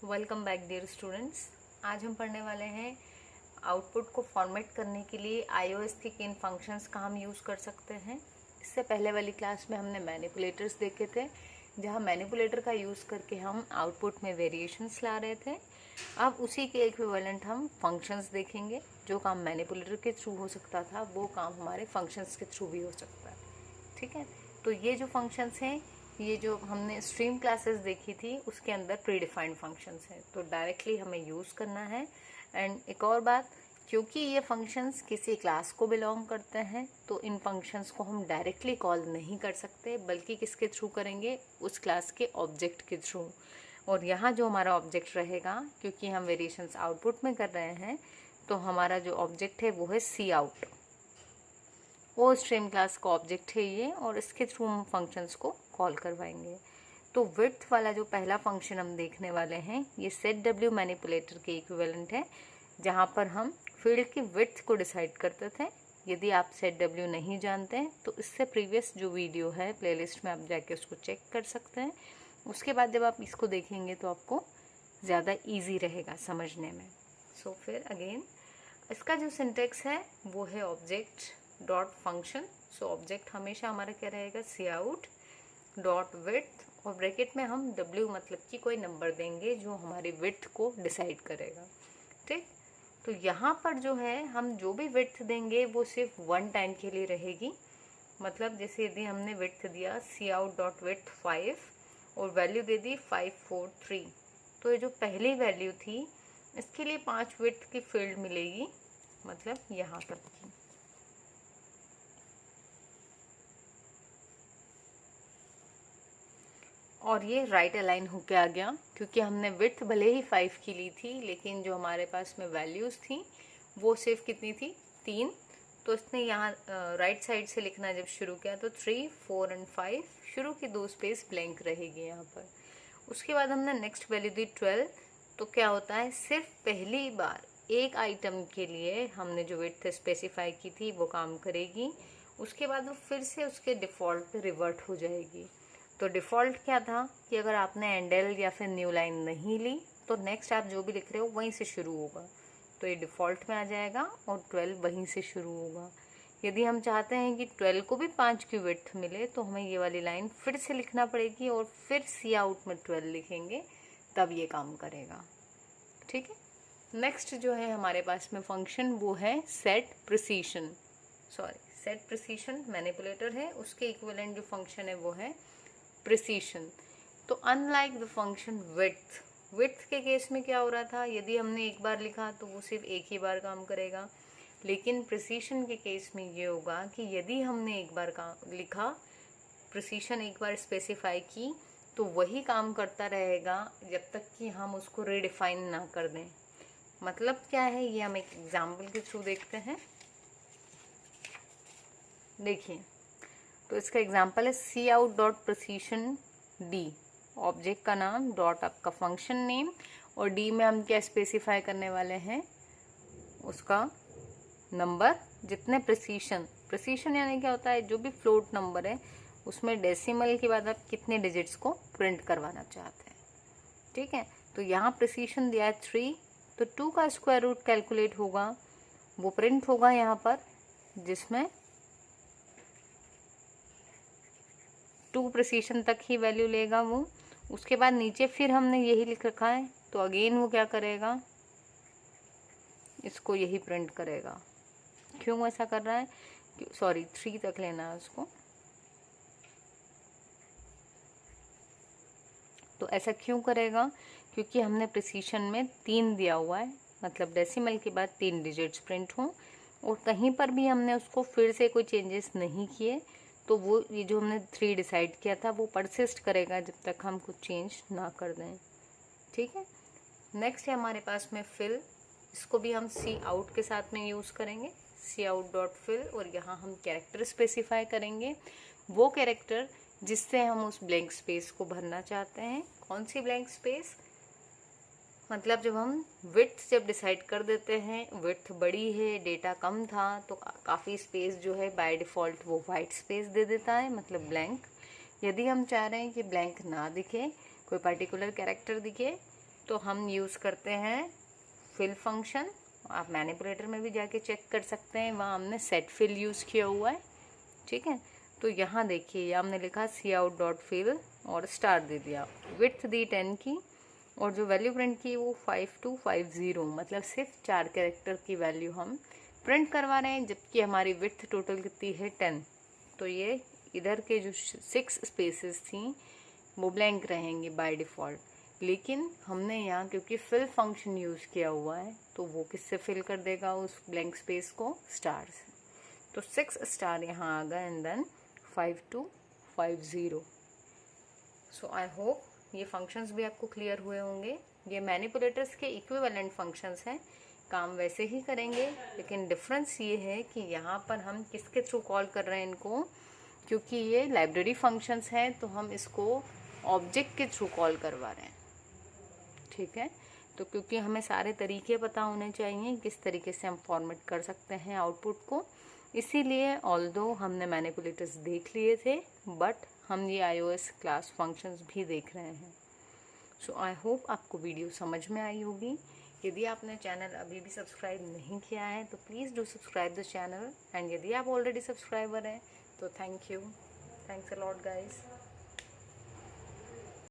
Welcome back dear students. आज हम पढ़ने वाले हैं आउटपुट को फॉर्मेट करने के लिए iOS के किन फंक्शंस का हम यूज़ कर सकते हैं। इससे पहले वाली क्लास में हमने मैनिपुलेटर्स देखे थे, जहां मैनिपुलेटर का यूज़ करके हम आउटपुट में वेरिएशंस ला रहे थे। अब उसी के इक्विवेलेंट हम फंक्शंस देखेंगे। जो काम मैनिपुलेटर के थ्रू हो सकता था वो काम हमारे फंक्शंस के थ्रू भी हो सकता है। ठीक है, तो ये जो फंक्शंस हैं, ये जो हमने स्ट्रीम क्लासेस देखी थी उसके अंदर प्रीडिफाइंड फंक्शंस हैं, तो डायरेक्टली हमें यूज़ करना है। एंड एक और बात, क्योंकि ये फंक्शंस किसी क्लास को बिलोंग करते हैं तो इन फंक्शंस को हम डायरेक्टली कॉल नहीं कर सकते, बल्कि किसके थ्रू करेंगे, उस क्लास के ऑब्जेक्ट के थ्रू। और यहाँ जो हमारा ऑब्जेक्ट रहेगा, क्योंकि हम वेरिएशंस आउटपुट में कर रहे हैं, तो हमारा जो ऑब्जेक्ट है वो है सी आउट। वो स्ट्रीम क्लास का ऑब्जेक्ट है ये, और इसके थ्रू हम फंक्शंस को कॉल करवाएंगे। तो विड्थ वाला जो पहला फंक्शन हम देखने वाले हैं, ये सेट डब्ल्यू मैनिपुलेटर के इक्विवेलेंट है, जहाँ पर हम फील्ड की विड्थ को डिसाइड करते थे। यदि आप सेट डब्ल्यू नहीं जानते हैं तो इससे प्रीवियस जो वीडियो है प्लेलिस्ट में आप जाके उसको चेक कर सकते हैं। उसके बाद जब आप इसको देखेंगे तो आपको ज़्यादा ईजी रहेगा समझने में। सो फिर अगेन इसका जो सिंटेक्स है वो है object dot function. So object हमेशा हमारा क्या रहेगा, सी आउट डॉट विड्थ, और ब्रैकेट में हम w मतलब कि कोई नंबर देंगे जो हमारी विड्थ को डिसाइड करेगा। ठीक, तो यहाँ पर जो है हम जो भी विड्थ देंगे वो सिर्फ वन टाइम के लिए रहेगी। मतलब जैसे यदि हमने विड्थ दिया सी आउट डॉट विड्थ 5 और वैल्यू दे दी 543, तो ये जो पहली वैल्यू थी इसके लिए 5 विड्थ की फील्ड मिलेगी, मतलब यहाँ तक की। और ये राइट अलाइन होके आ गया, क्योंकि हमने विड्थ भले ही 5 की ली थी, लेकिन जो हमारे पास में वैल्यूज थी वो सिर्फ कितनी थी, 3। तो इसने यहाँ राइट साइड से लिखना जब शुरू किया तो 3, 4 एंड 5 शुरू की 2 स्पेस ब्लैंक रहेगी यहाँ पर। उसके बाद हमने नेक्स्ट वैल्यू दी 12। तो क्या होता है, सिर्फ पहली बार एक आइटम के लिए हमने जो विड्थ स्पेसिफाई की थी वो काम करेगी। उसके बाद वो फिर से उसके डिफॉल्ट पे रिवर्ट हो जाएगी। तो डिफ़ॉल्ट क्या था कि अगर आपने एंडल या फिर न्यू लाइन नहीं ली तो नेक्स्ट आप जो भी लिख रहे हो वहीं से शुरू होगा, तो ये डिफ़ॉल्ट में आ जाएगा और 12 वहीं से शुरू होगा। यदि हम चाहते हैं कि 12 को भी 5 की विड्थ मिले तो हमें ये वाली लाइन फिर से लिखना पड़ेगी और फिर सी आउट में 12 लिखेंगे, तब ये काम करेगा। ठीक है, नेक्स्ट जो है हमारे पास में फंक्शन वो है set precision. Set precision manipulator है, उसके इक्विवेलेंट जो फंक्शन है वो है प्रिसीशन। तो अनलाइक द फंक्शन विड्थ के केस में क्या हो रहा था, यदि हमने एक बार लिखा तो वो सिर्फ एक ही बार काम करेगा। लेकिन प्रिसीशन के केस में ये होगा कि यदि हमने एक बार लिखा, प्रिसीशन एक बार स्पेसिफाई की, तो वही काम करता रहेगा जब तक कि हम उसको रिडिफाइन ना कर दें। मतलब क्या है, ये हम एक एग्जाम्पल के थ्रू देखते हैं। देखिए, तो इसका एग्जाम्पल है cout dot precision d, object का नाम डॉट आपका फंक्शन नेम, और डी में हम क्या स्पेसिफाई करने वाले हैं, उसका नंबर, जितने प्रिसीशन यानी क्या होता है, जो भी फ्लोट नंबर है उसमें डेसिमल के बाद आप कितने डिजिट्स को प्रिंट करवाना चाहते हैं। ठीक है, तो यहाँ प्रिसीशन दिया है 3, तो 2 का स्क्वायर रूट कैलकुलेट होगा, वो प्रिंट होगा यहाँ पर, जिसमें 2 प्रिसीशन तक ही वैल्यू लेगा वो। उसके बाद नीचे फिर हमने यही लिख रखा है, तो अगेन वो क्या करेगा, इसको यही प्रिंट करेगा। क्यों ऐसा कर रहा है, 3 तक लेना है उसको। तो ऐसा क्यों करेगा, क्योंकि हमने प्रिसीशन में 3 दिया हुआ है, मतलब डेसिमल के बाद 3 डिजिट्स प्रिंट हों, और कहीं पर भी हमने उसको फिर से कोई चेंजेस नहीं किए, तो वो ये जो हमने 3 डिसाइड किया था वो परसिस्ट करेगा जब तक हम कुछ चेंज ना कर दें। ठीक है, नेक्स्ट है हमारे पास में फिल। इसको भी हम सी आउट के साथ में यूज़ करेंगे, सी आउट डॉट फिल, और यहाँ हम कैरेक्टर स्पेसिफाई करेंगे, वो कैरेक्टर जिससे हम उस ब्लैंक स्पेस को भरना चाहते हैं। कौन सी ब्लैंक स्पेस, मतलब जब हम विड्थ जब डिसाइड कर देते हैं, विड्थ बड़ी है, डेटा कम था, तो काफ़ी स्पेस जो है बाय डिफ़ॉल्ट वो वाइट स्पेस दे देता है, मतलब ब्लैंक। यदि हम चाह रहे हैं कि ब्लैंक ना दिखे, कोई पर्टिकुलर कैरेक्टर दिखे, तो हम यूज़ करते हैं फिल फंक्शन। आप मैनिपुलेटर में भी जाके चेक कर सकते हैं, वहाँ हमने सेट फिल यूज़ किया हुआ है। ठीक है, तो यहाँ देखिए हमने लिखा सी आउट डॉट फिल और स्टार दे दिया, विड्थ दी 10 की और जो वैल्यू प्रिंट की वो 5250, मतलब सिर्फ 4 कैरेक्टर की वैल्यू हम प्रिंट करवा रहे हैं, जबकि हमारी विड्थ टोटल कितनी है 10। तो ये इधर के जो 6 स्पेसेस थी वो ब्लैंक रहेंगे बाय डिफ़ॉल्ट, लेकिन हमने यहाँ क्योंकि फिल फंक्शन यूज़ किया हुआ है तो वो किससे फिल कर देगा उस ब्लैंक स्पेस को, स्टार से। तो 6 स्टार यहाँ आ गए and then 5250। So I hope ये फंक्शंस भी आपको क्लियर हुए होंगे। ये मैनिपुलेटर्स के इक्विवेलेंट फंक्शंस हैं, काम वैसे ही करेंगे, लेकिन डिफरेंस ये है कि यहाँ पर हम किसके थ्रू कॉल कर रहे हैं इनको, क्योंकि ये लाइब्रेरी फंक्शंस हैं तो हम इसको ऑब्जेक्ट के थ्रू कॉल करवा रहे हैं। ठीक है, तो क्योंकि हमें सारे तरीके पता होने चाहिए किस तरीके से हम फॉर्मेट कर सकते हैं आउटपुट को, इसीलिए ऑल्दो हमने मैनिपुलेटर्स देख लिए थे बट हम ये iOS क्लास फंक्शंस भी देख रहे हैं। सो आई होप आपको वीडियो समझ में आई होगी। यदि आपने चैनल अभी भी सब्सक्राइब नहीं किया है तो please do subscribe the channel, and यदि आप ऑलरेडी सब्सक्राइबर हैं तो thank you, thanks a lot guys.